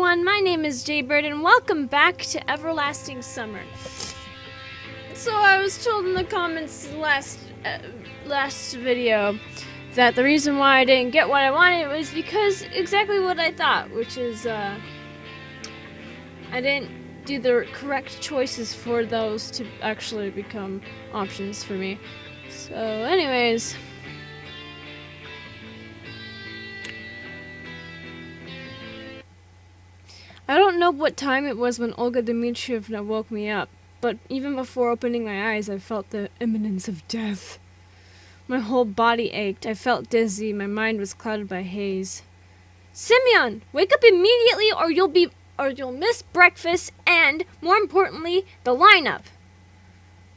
everyone, my name is Jaybird and welcome back to Everlasting Summer. So I was told in the comments last video that the reason why I didn't get what I wanted was because exactly what I thought, which is I didn't do the correct choices for those to actually become options for me. So anyways, I don't know what time it was when Olga Dmitrievna woke me up, but even before opening my eyes, I felt the imminence of death. My whole body ached, I felt dizzy, my mind was clouded by haze. Simeon, wake up immediately or you'll miss breakfast and, more importantly, the lineup.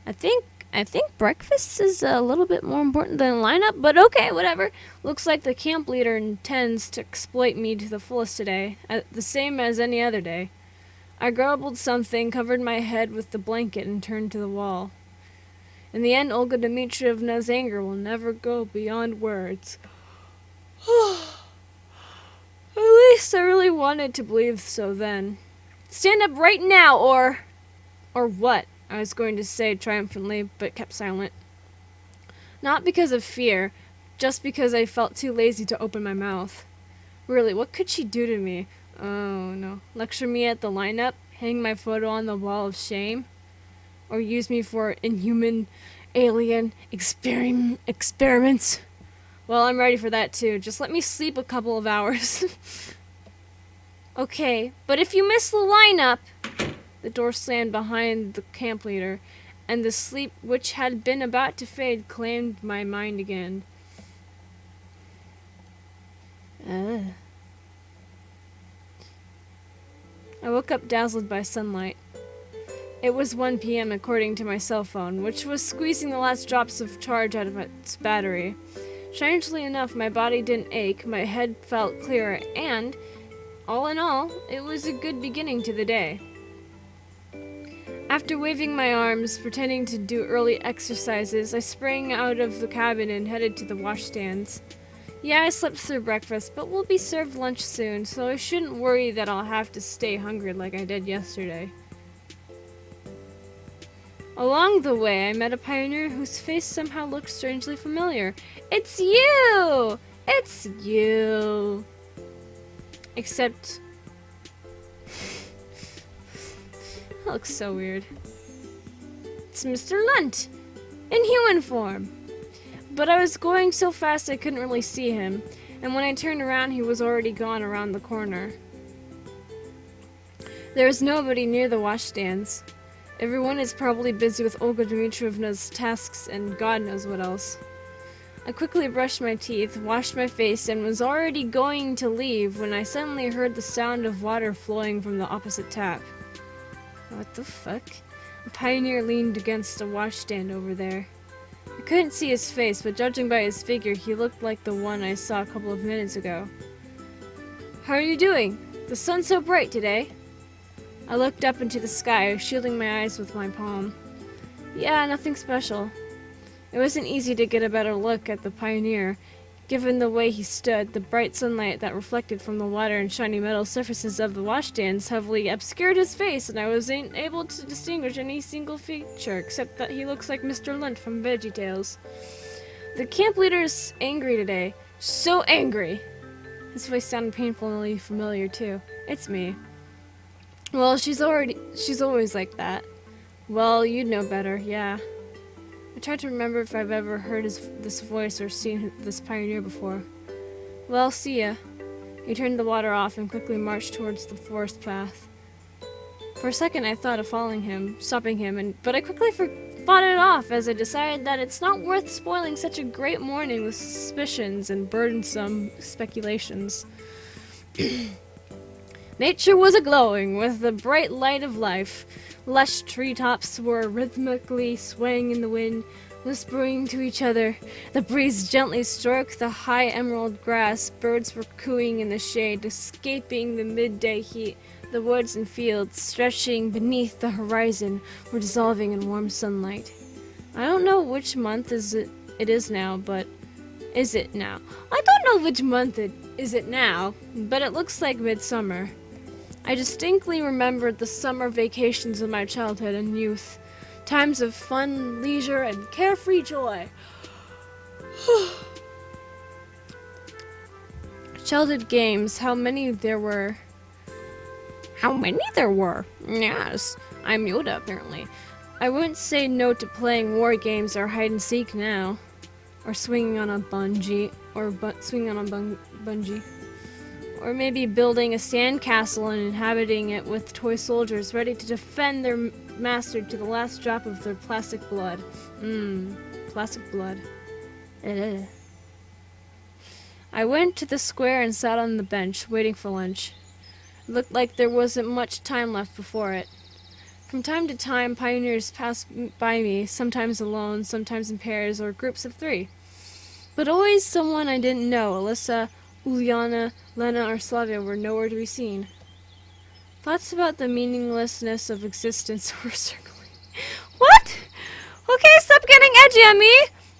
I think breakfast is a little bit more important than lineup, but okay, whatever. Looks like the camp leader intends to exploit me to the fullest today, the same as any other day. I garbled something, covered my head with the blanket, and turned to the wall. In the end, Olga Dmitrievna's anger will never go beyond words. At least I really wanted to believe so then. Stand up right now, or what? I was going to say triumphantly, but kept silent. Not because of fear, just because I felt too lazy to open my mouth. Really, what could she do to me? Oh no. Lecture me at the lineup? Hang my photo on the wall of shame? Or use me for inhuman, alien experiments? Well, I'm ready for that too. Just let me sleep a couple of hours. Okay, but if you miss the lineup... The door slammed behind the camp leader, and the sleep which had been about to fade claimed my mind again. I woke up dazzled by sunlight. It was 1 p.m. according to my cell phone, which was squeezing the last drops of charge out of its battery. Strangely enough, my body didn't ache, my head felt clearer, and, all in all, it was a good beginning to the day. After waving my arms, pretending to do early exercises, I sprang out of the cabin and headed to the washstands. Yeah, I slept through breakfast, but we'll be served lunch soon, so I shouldn't worry that I'll have to stay hungry like I did yesterday. Along the way, I met a pioneer whose face somehow looked strangely familiar. It's you! It's you! Except... That looks so weird. It's Mr. Lunt, in human form. But I was going so fast I couldn't really see him, and when I turned around he was already gone around the corner. There was nobody near the washstands. Everyone is probably busy with Olga Dmitrievna's tasks and God knows what else. I quickly brushed my teeth, washed my face, and was already going to leave when I suddenly heard the sound of water flowing from the opposite tap. What the fuck? A pioneer leaned against a washstand over there. I couldn't see his face, but judging by his figure, he looked like the one I saw a couple of minutes ago. How are you doing? The sun's so bright today. I looked up into the sky, shielding my eyes with my palm. Yeah, nothing special. It wasn't easy to get a better look at the pioneer, given the way he stood. The bright sunlight that reflected from the water and shiny metal surfaces of the washstands heavily obscured his face, and I wasn't able to distinguish any single feature, except that he looks like Mr. Lunt from VeggieTales. The camp leader is angry today. So angry! His voice sounded painfully familiar, too. It's me. Well, she's always like that. Well, you'd know better, yeah. I tried to remember if I've ever heard this voice or seen this pioneer before. Well, see ya. He turned the water off and quickly marched towards the forest path. For a second I thought of following him, stopping him, but I quickly fought it off as I decided that it's not worth spoiling such a great morning with suspicions and burdensome speculations. Nature was a-glowing with the bright light of life. Lush treetops were rhythmically swaying in the wind, whispering to each other. The breeze gently stroked the high emerald grass. Birds were cooing in the shade, escaping the midday heat. The woods and fields, stretching beneath the horizon, were dissolving in warm sunlight. I don't know which month it is now, but... Is it now? I don't know which month it is now, but it looks like midsummer. I distinctly remembered the summer vacations of my childhood and youth, times of fun, leisure, and carefree joy. Childhood games, how many there were. How many there were? Yes, I'm Yoda, apparently. I wouldn't say no to playing war games or hide and seek now. Or swinging on a bungee. Swinging on a bungee. Or maybe building a sandcastle and inhabiting it with toy soldiers ready to defend their master to the last drop of their plastic blood. Plastic blood. I went to the square and sat on the bench, waiting for lunch. It looked like there wasn't much time left before it. From time to time, pioneers passed by me, sometimes alone, sometimes in pairs or groups of 3. But always someone I didn't know. Alyssa, Uliana, Lena, or Slavia were nowhere to be seen. Thoughts about the meaninglessness of existence were circling. What? Okay, stop getting edgy on me!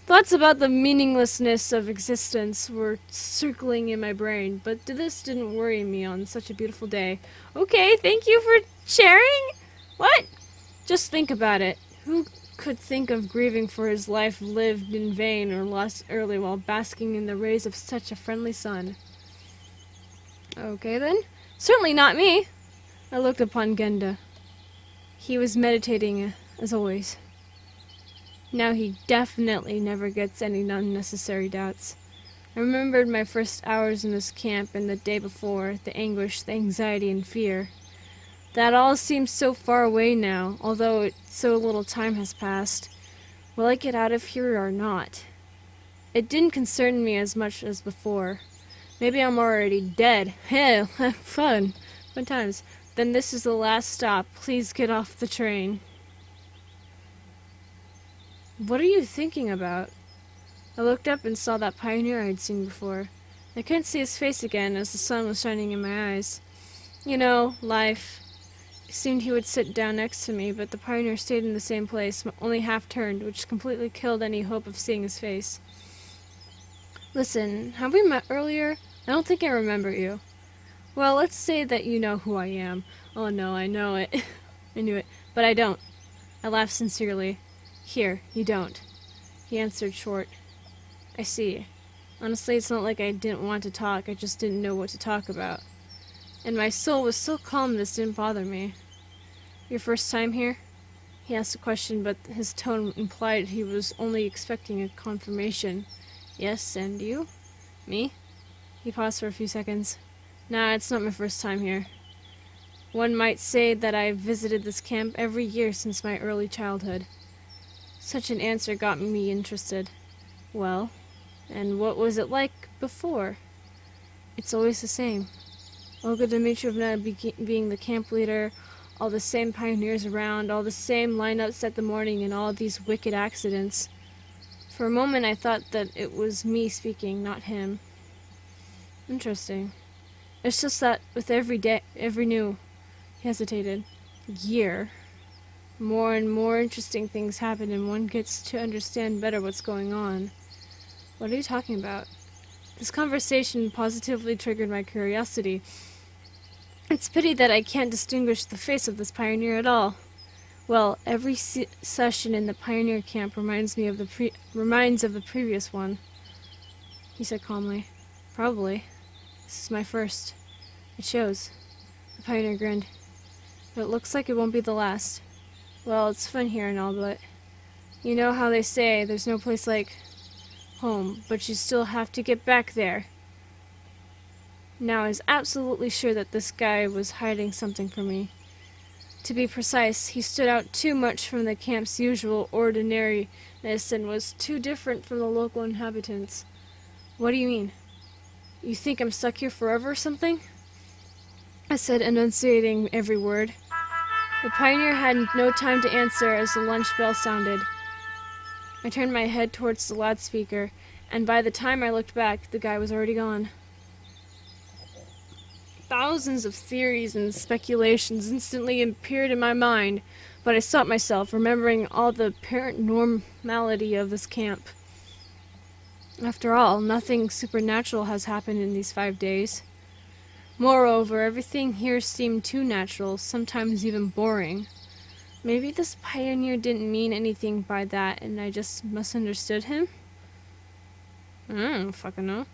Thoughts about the meaninglessness of existence were circling in my brain, but this didn't worry me on such a beautiful day. Okay, thank you for sharing? What? Just think about it. Who could think of grieving for his life lived in vain or lost early while basking in the rays of such a friendly sun? Okay then. Certainly not me. I looked upon Genda. He was meditating, as always. Now he definitely never gets any unnecessary doubts. I remembered my first hours in this camp and the day before, the anguish, the anxiety, and fear. That all seems so far away now, although so little time has passed. Will I get out of here or not? It didn't concern me as much as before. Maybe I'm already dead. Hell, fun times. Then this is the last stop. Please get off the train. What are you thinking about? I looked up and saw that pioneer I had seen before. I couldn't see his face again as the sun was shining in my eyes. You know, life. It seemed he would sit down next to me, but the pioneer stayed in the same place, only half turned, which completely killed any hope of seeing his face. Listen, have we met earlier? I don't think I remember you. Well, let's say that you know who I am. Oh no, I know it. I knew it, but I don't. I laughed sincerely. Here, you don't. He answered short. I see. Honestly, it's not like I didn't want to talk, I just didn't know what to talk about. And my soul was so calm this didn't bother me. Your first time here? He asked a question, but his tone implied he was only expecting a confirmation. Yes, and you? Me? He paused for a few seconds. Nah, it's not my first time here. One might say that I've visited this camp every year since my early childhood. Such an answer got me interested. Well, and what was it like before? It's always the same. Olga Dmitrievna being the camp leader, all the same pioneers around, all the same lineups at the morning, and all these wicked accidents. For a moment I thought that it was me speaking, not him. Interesting. It's just that with every new, he hesitated, year, more and more interesting things happen and one gets to understand better what's going on. What are you talking about? This conversation positively triggered my curiosity. It's pity that I can't distinguish the face of this pioneer at all. Well, every session in the pioneer camp reminds of the previous one, he said calmly. Probably. This is my first. It shows. The pioneer grinned. But it looks like it won't be the last. Well, it's fun here and all, but you know how they say there's no place like home, but you still have to get back there. Now I was absolutely sure that this guy was hiding something from me. To be precise, he stood out too much from the camp's usual ordinariness and was too different from the local inhabitants. What do you mean? You think I'm stuck here forever or something? I said, enunciating every word. The pioneer had no time to answer as the lunch bell sounded. I turned my head towards the loudspeaker, and by the time I looked back, the guy was already gone. Thousands of theories and speculations instantly appeared in my mind, but I stopped myself, remembering all the apparent normality of this camp. After all, nothing supernatural has happened in these 5 days. Moreover, everything here seemed too natural, sometimes even boring. Maybe this pioneer didn't mean anything by that and I just misunderstood him? I don't fucking know.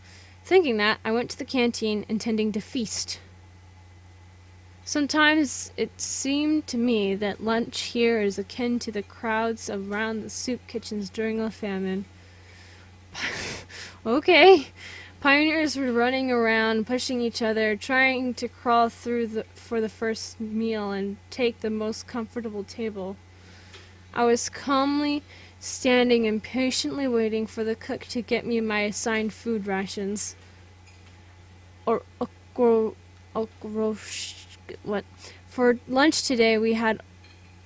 Thinking that, I went to the canteen intending to feast. Sometimes it seemed to me that lunch here is akin to the crowds around the soup kitchens during a famine. Okay. Pioneers were running around, pushing each other, trying to crawl through for the first meal and take the most comfortable table. I was calmly standing impatiently waiting for the cook to get me my assigned food rations. Or what? For lunch today we had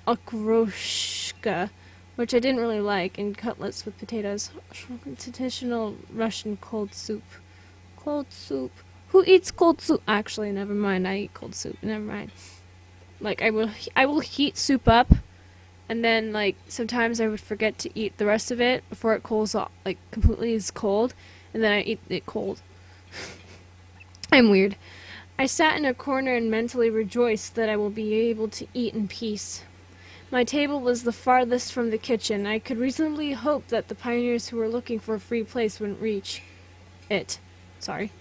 okroshka, which I didn't really like, and cutlets with potatoes. Traditional Russian cold soup. Cold soup. Who eats cold soup? Actually, never mind. I eat cold soup. Never mind. Like I will heat soup up, and then like sometimes I would forget to eat the rest of it before it cools off, like completely is cold, and then I eat it cold. I'm weird. I sat in a corner and mentally rejoiced that I will be able to eat in peace. My table was the farthest from the kitchen. I could reasonably hope that the pioneers who were looking for a free place wouldn't reach it. Sorry.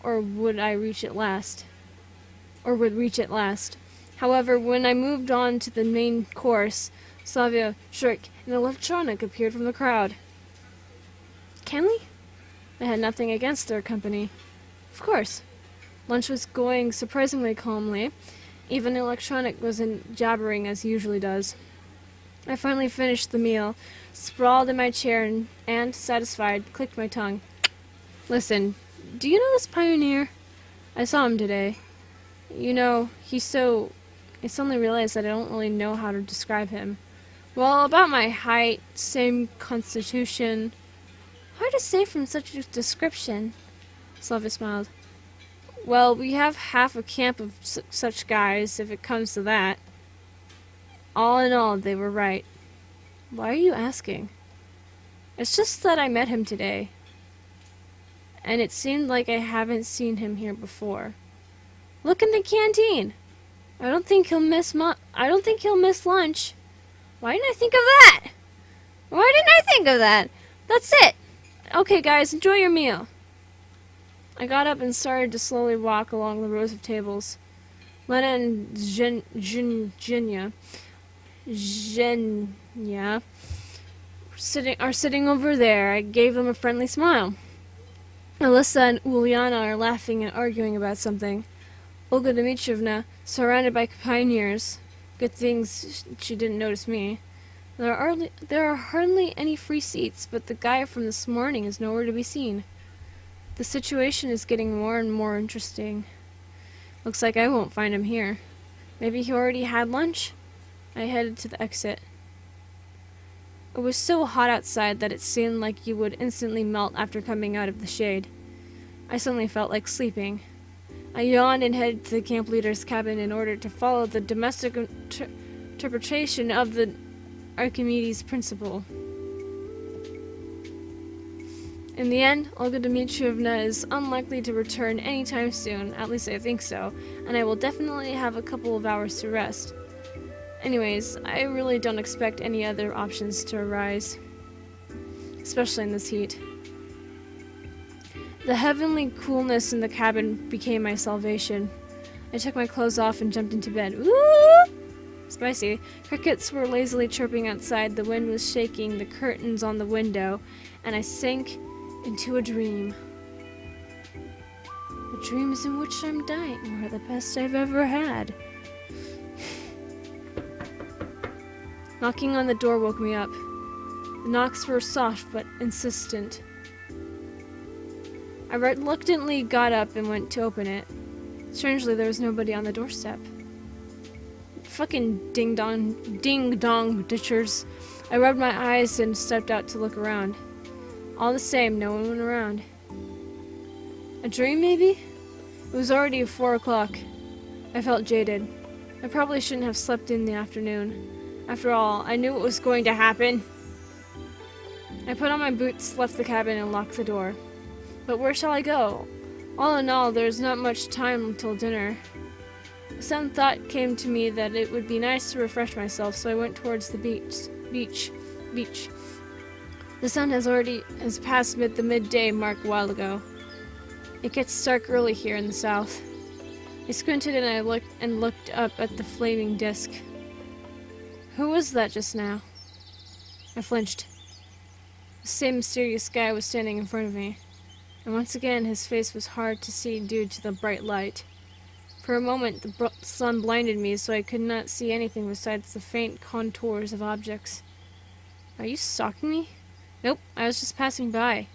Or would I reach it last? Or would reach it last. However, when I moved on to the main course, Slavia, Shrik, and Electronic appeared from the crowd. Kenley? I had nothing against their company. Of course. Lunch was going surprisingly calmly. Even Electronic wasn't jabbering as he usually does. I finally finished the meal, sprawled in my chair, and satisfied, clicked my tongue. Listen, do you know this pioneer? I saw him today. You know, I suddenly realized that I don't really know how to describe him. Well, about my height, same constitution. Hard to say from such a description. Slavia smiled. Well, we have half a camp of such guys, if it comes to that. All in all, they were right. Why are you asking? It's just that I met him today. And it seemed like I haven't seen him here before. Look in the canteen. I don't think he'll miss lunch. Why didn't I think of that? Why didn't I think of that? That's it. Okay, guys, enjoy your meal. I got up and started to slowly walk along the rows of tables. Lena and Zhenya are sitting over there. I gave them a friendly smile. Alyssa and Uliana are laughing and arguing about something. Olga Dmitrievna, surrounded by pioneers. Good things she didn't notice me. There are hardly any free seats, but the guy from this morning is nowhere to be seen. The situation is getting more and more interesting. Looks like I won't find him here. Maybe he already had lunch? I headed to the exit. It was so hot outside that it seemed like you would instantly melt after coming out of the shade. I suddenly felt like sleeping. I yawned and headed to the camp leader's cabin in order to follow the domestic interpretation of the Archimedes principle. In the end, Olga Dmitrievna is unlikely to return anytime soon, at least I think so, and I will definitely have a couple of hours to rest. Anyways, I really don't expect any other options to arise, especially in this heat. The heavenly coolness in the cabin became my salvation. I took my clothes off and jumped into bed. Ooh! Spicy. Crickets were lazily chirping outside, the wind was shaking the curtains on the window, and I sank into a dream. The dreams in which I'm dying were the best I've ever had. Knocking on the door woke me up. The knocks were soft but insistent. I reluctantly got up and went to open it. Strangely, there was nobody on the doorstep. Fucking ding-dong ditchers. I rubbed my eyes and stepped out to look around. All the same, no one around. A dream, maybe? It was already 4 o'clock. I felt jaded. I probably shouldn't have slept in the afternoon. After all, I knew what was going to happen. I put on my boots, left the cabin, and locked the door. But where shall I go? All in all, there's not much time until dinner. A sudden thought came to me that it would be nice to refresh myself, so I went towards the beach. The sun has passed the midday mark a while ago. It gets dark early here in the south. I squinted and I looked up at the flaming disk. Who was that just now? I flinched. The same mysterious guy was standing in front of me, and once again his face was hard to see due to the bright light. For a moment the sun blinded me so I could not see anything besides the faint contours of objects. Are you stalking me? Nope, I was just passing by,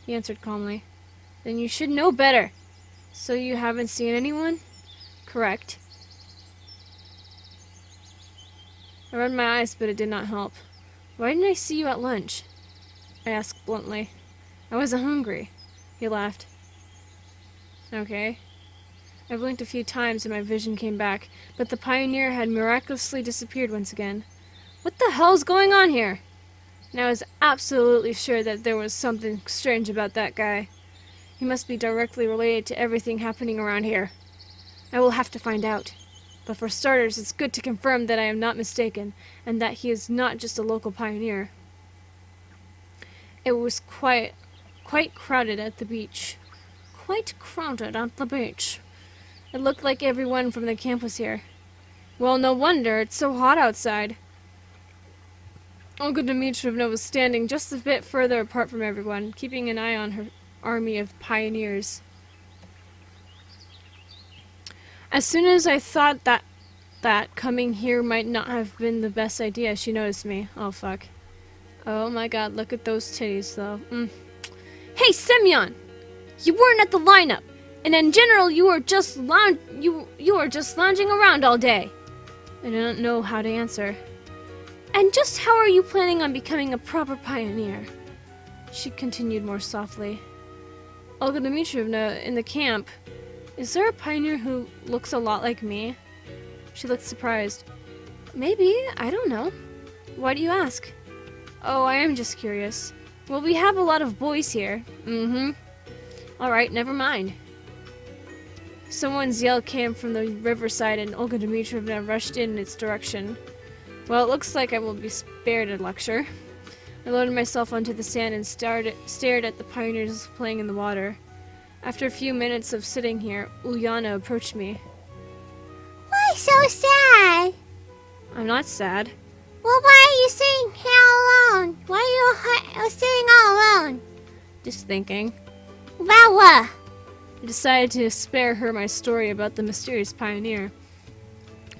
he answered calmly. Then you should know better. So you haven't seen anyone? Correct. I rubbed my eyes, but it did not help. Why didn't I see you at lunch? I asked bluntly. I wasn't hungry. He laughed. Okay. I blinked a few times and my vision came back, but the pioneer had miraculously disappeared once again. What the hell's going on here? And I was absolutely sure that there was something strange about that guy. He must be directly related to everything happening around here. I will have to find out. But for starters, it's good to confirm that I am not mistaken, and that he is not just a local pioneer. It was quite crowded at the beach. Quite crowded at the beach. It looked like everyone from the camp was here. Well, no wonder, it's so hot outside. Olga Dmitrievna was standing just a bit further apart from everyone, keeping an eye on her army of pioneers. As soon as I thought that coming here might not have been the best idea, she noticed me. Oh, fuck. Oh my god, look at those titties, though. Hey, Semyon! You weren't at the lineup, and in general, you were just lounging around all day. I didn't know how to answer. And just how are you planning on becoming a proper pioneer? She continued more softly. Olga Dmitrievna, in the camp, is there a pioneer who looks a lot like me? She looked surprised. Maybe, I don't know. Why do you ask? Oh, I am just curious. Well, we have a lot of boys here. Alright, never mind. Someone's yell came from the riverside and Olga Dmitrievna rushed in its direction. Well, it looks like I will be spared a lecture. I loaded myself onto the sand and stared at the pioneers playing in the water. After a few minutes of sitting here, Ulyana approached me. Why so sad? I'm not sad. Well, why are you sitting here alone? Why are you sitting all alone? Just thinking. About what? I decided to spare her my story about the mysterious pioneer.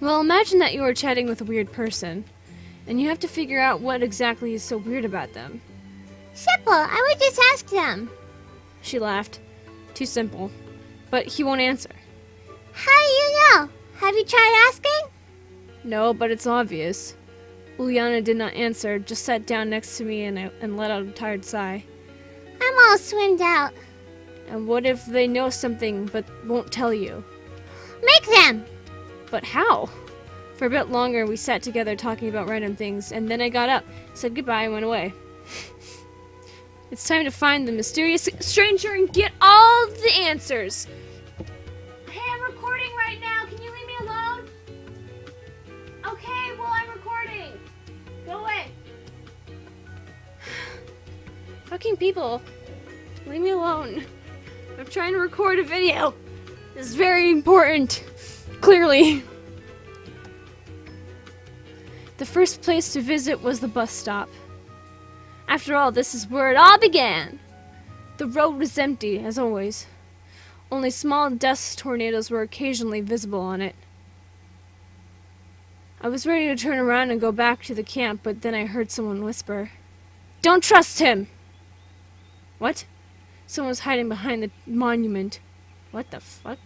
Well, imagine that you are chatting with a weird person, and you have to figure out what exactly is so weird about them. Simple, I would just ask them. She laughed. Too simple. But he won't answer. How do you know? Have you tried asking? No, but it's obvious. Ulyana did not answer, just sat down next to me and let out a tired sigh. I'm all swimmed out. And what if they know something but won't tell you? Make them! But how? For a bit longer, we sat together talking about random things, and then I got up, said goodbye, and went away. It's time to find the mysterious stranger and get all the answers. Hey, I'm recording right now. Can you leave me alone? Okay, well, I'm recording. Go away. Fucking people. Leave me alone. I'm trying to record a video. This is very important. Clearly. The first place to visit was the bus stop. After all, this is where it all began. The road was empty, as always. Only small dust tornadoes were occasionally visible on it. I was ready to turn around and go back to the camp, but then I heard someone whisper, "Don't trust him!" What? Someone was hiding behind the monument. What the fuck?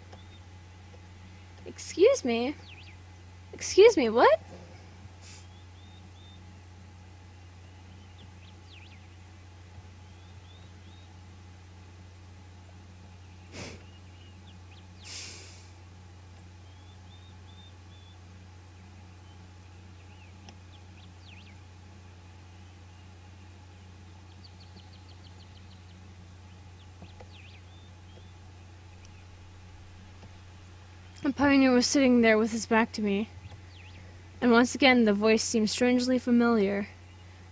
Excuse me? Excuse me, what? The pioneer was sitting there with his back to me, and once again the voice seemed strangely familiar.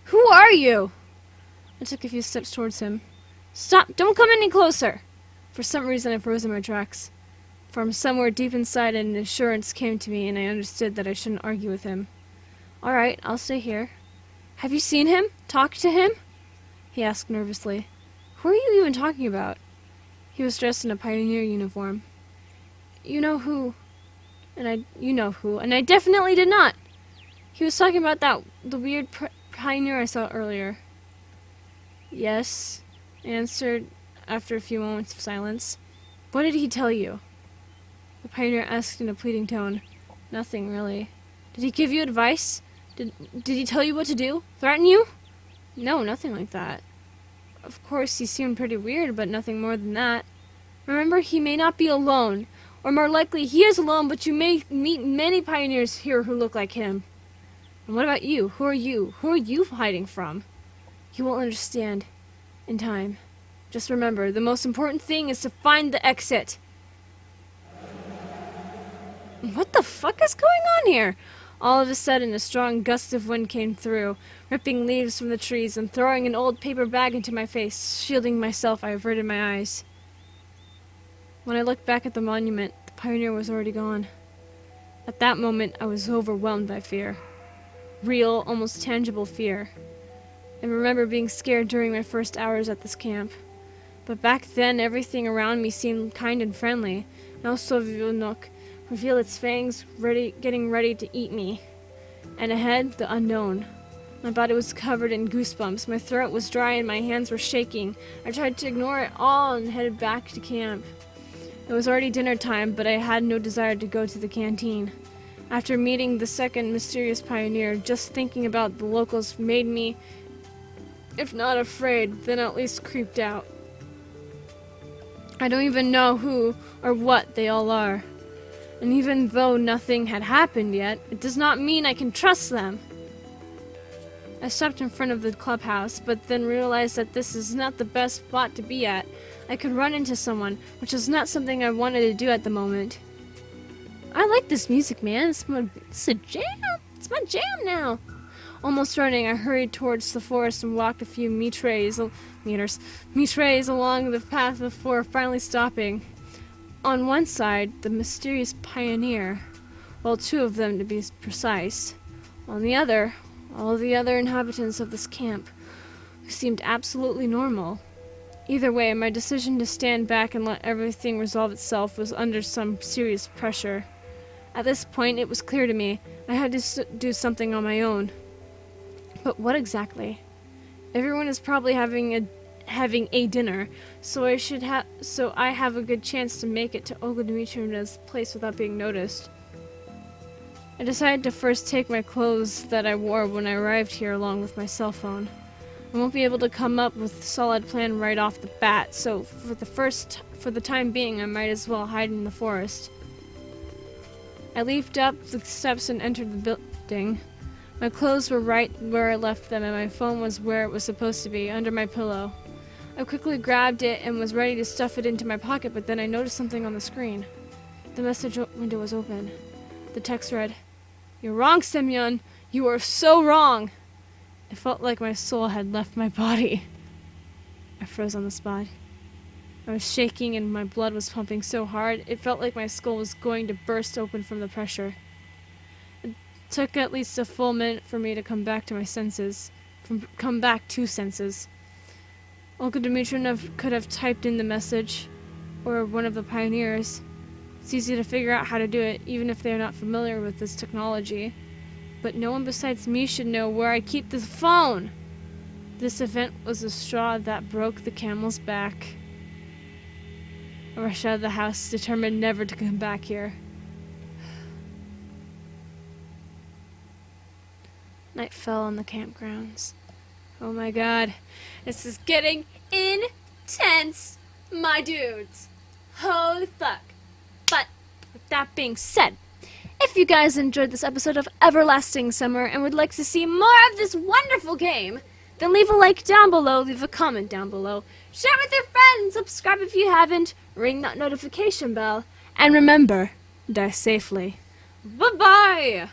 "Who are you?" I took a few steps towards him. "Stop! Don't come any closer!" For some reason I froze in my tracks. From somewhere deep inside an assurance came to me, and I understood that I shouldn't argue with him. "All right, I'll stay here." "Have you seen him? Talked to him?" he asked nervously. "Who are you even talking about?" He was dressed in a pioneer uniform. You know who, and I definitely did not. He was talking about the weird pioneer I saw earlier. "Yes," I answered after a few moments of silence. "What did he tell you?" The pioneer asked in a pleading tone. "Nothing, really." "Did he give you advice? Did he tell you what to do? Threaten you?" "No, nothing like that. Of course, he seemed pretty weird, but nothing more than that. Remember, he may not be alone, or more likely he is alone, but you may meet many pioneers here who look like him. And what about you? Who are you? Who are you hiding from? You will understand in time. Just remember, the most important thing is to find the exit." What the fuck is going on here? All of a sudden, a strong gust of wind came through, ripping leaves from the trees and throwing an old paper bag into my face. Shielding myself, I averted my eyes. When I looked back at the monument, the pioneer was already gone. At that moment, I was overwhelmed by fear. Real, almost tangible fear. I remember being scared during my first hours at this camp. But back then, everything around me seemed kind and friendly. Now Sovyonok revealed its fangs, getting ready to eat me. And ahead, the unknown. My body was covered in goosebumps, my throat was dry, and my hands were shaking. I tried to ignore it all and headed back to camp. It was already dinner time, but I had no desire to go to the canteen. After meeting the second mysterious pioneer, just thinking about the locals made me, if not afraid, then at least creeped out. I don't even know who or what they all are. And even though nothing had happened yet, it does not mean I can trust them. I stopped in front of the clubhouse, but then realized that this is not the best spot to be at. I could run into someone, which is not something I wanted to do at the moment. I like this music, man. It's a jam. It's my jam now. Almost running, I hurried towards the forest and walked a few meters along the path before finally stopping. On one side, the mysterious pioneer, well, two of them to be precise. On the other, all the other inhabitants of this camp, who seemed absolutely normal. Either way, my decision to stand back and let everything resolve itself was under some serious pressure. At this point, it was clear to me I had to do something on my own. But what exactly? Everyone is probably having a dinner, so I have a good chance to make it to Olga Dmitrievna's place without being noticed. I decided to first take my clothes that I wore when I arrived here along with my cell phone. I won't be able to come up with a solid plan right off the bat, so for the time being, I might as well hide in the forest. I leaped up the steps and entered the building. My clothes were right where I left them, and my phone was where it was supposed to be, under my pillow. I quickly grabbed it and was ready to stuff it into my pocket, but then I noticed something on the screen. The message window was open. The text read, "You're wrong, Semyon. You are so wrong." It felt like my soul had left my body. I froze on the spot. I was shaking and my blood was pumping so hard, it felt like my skull was going to burst open from the pressure. It took at least a full minute for me to come back to senses. Olga Dmitrievna could have typed in the message, or one of the pioneers. It's easy to figure out how to do it, even if they're not familiar with this technology. But no one besides me should know where I keep the phone! This event was the straw that broke the camel's back. I rushed out of the house, determined never to come back here. Night fell on the campgrounds. Oh my god, this is getting intense, my dudes. Holy fuck. But with that being said, if you guys enjoyed this episode of Everlasting Summer and would like to see more of this wonderful game, then leave a like down below, leave a comment down below, share with your friends, subscribe if you haven't, ring that notification bell, and remember, Die safely. Bye-bye!